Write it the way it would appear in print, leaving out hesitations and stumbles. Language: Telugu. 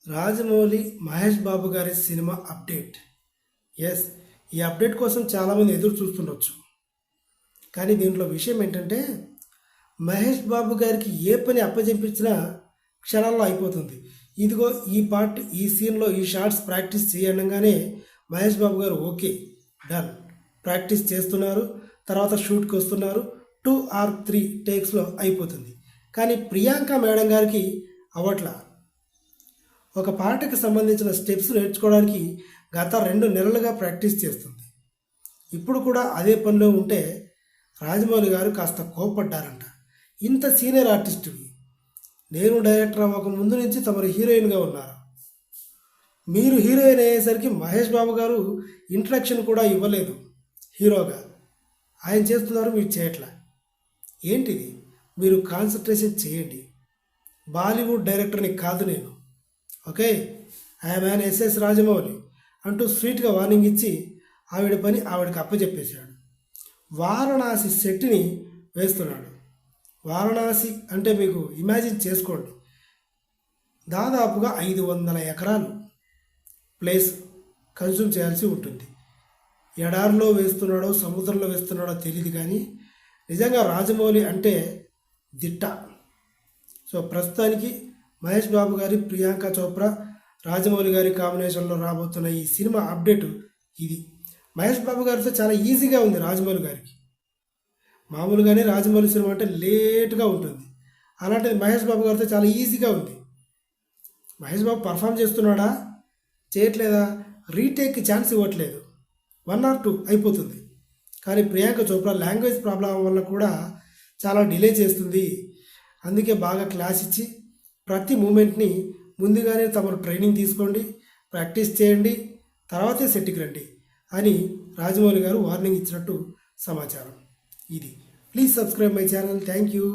రాజమౌళి మహేష్ బాబు గారి సినిమా అప్డేట్. ఎస్, ఈ అప్డేట్ కోసం చాలామంది ఎదురు చూస్తుండొచ్చు. కానీ దీంట్లో విషయం ఏంటంటే, మహేష్ బాబు గారికి ఏ పని అప్పచెప్పించినా క్షణాల్లో అయిపోతుంది. ఇదిగో ఈ సీన్లో ఈ షార్ట్స్ ప్రాక్టీస్ చేయడంగానే మహేష్ బాబు గారు ఓకే డన్ ప్రాక్టీస్ చేస్తున్నారు. తర్వాత షూట్కి వస్తున్నారు. 2 or 3 టేక్స్లో అయిపోతుంది. కానీ ప్రియాంక మేడం గారికి అవ్వట్లా. ఒక పాటకి సంబంధించిన స్టెప్స్ నేర్చుకోవడానికి గత 2 నెలలుగా ప్రాక్టీస్ చేస్తుంది. ఇప్పుడు కూడా అదే పనిలో ఉంటే రాజమౌళి గారు కాస్త కోప్పడ్డారంట. ఇంత సీనియర్ ఆర్టిస్టువి, నేను డైరెక్టర్ అవ్వక ముందు నుంచి తమరు హీరోయిన్గా ఉన్నారు. మీరు హీరోయిన్ అయ్యేసరికి మహేష్ బాబు గారు ఇంట్రడక్షన్ కూడా ఇవ్వలేదు హీరోగా. ఆయన చేస్తున్నారు, మీరు చేయట్లా. ఏంటిది? మీరు కాన్సన్ట్రేషన్ చేయండి. బాలీవుడ్ డైరెక్టర్ని కాదు నేను. Okay, I'm an S S Rajamouli అంటూ స్వీట్గా వార్నింగ్ ఇచ్చి ఆవిడ పని ఆవిడకి అప్పచెప్పేశాడు. వారణాసి సెట్ని వేస్తున్నాడు. వారణాసి అంటే మీకు ఇమాజిన్ చేసుకోండి, దాదాపుగా 500 ఎకరాలు ప్లేస్ కన్జ్యూమ్ చేయాల్సి ఉంటుంది. ఎడారిలో వేస్తున్నాడో సముద్రంలో వేస్తున్నాడో తెలియదు, కానీ నిజంగా రాజమౌళి అంటే దిట్ట. సో ప్రస్తుతానికి మహేష్ బాబు గారి, ప్రియాంక చోప్రా, రాజమౌళి గారి కాంబినేషన్లో రాబోతున్న ఈ సినిమా అప్డేటు ఇది. మహేష్ బాబు గారితో చాలా ఈజీగా ఉంది రాజమౌళి గారికి. మామూలుగానే రాజమౌళి సినిమా అంటే లేటుగా ఉంటుంది, అలాంటిది మహేష్ బాబు గారితో చాలా ఈజీగా ఉంది. మహేష్ బాబు పర్ఫామ్ చేస్తున్నాడా, చేయట్లేదా, రీటేక్కి ఛాన్స్ ఇవ్వట్లేదు. 1 or 2 అయిపోతుంది. కానీ ప్రియాంక చోప్రా లాంగ్వేజ్ ప్రాబ్లం వల్ల కూడా చాలా డిలే చేస్తుంది. అందుకే బాగా క్లాస్ ఇచ్చి ప్రతి మూమెంట్ని ముందుగానే తమరు ట్రైనింగ్ తీసుకోండి, ప్రాక్టీస్ చేయండి, తర్వాతే సెట్కి రండి అని రాజమౌళి గారు వార్నింగ్ ఇచ్చినట్టు సమాచారం. ఇది. Please subscribe my channel. Thank you.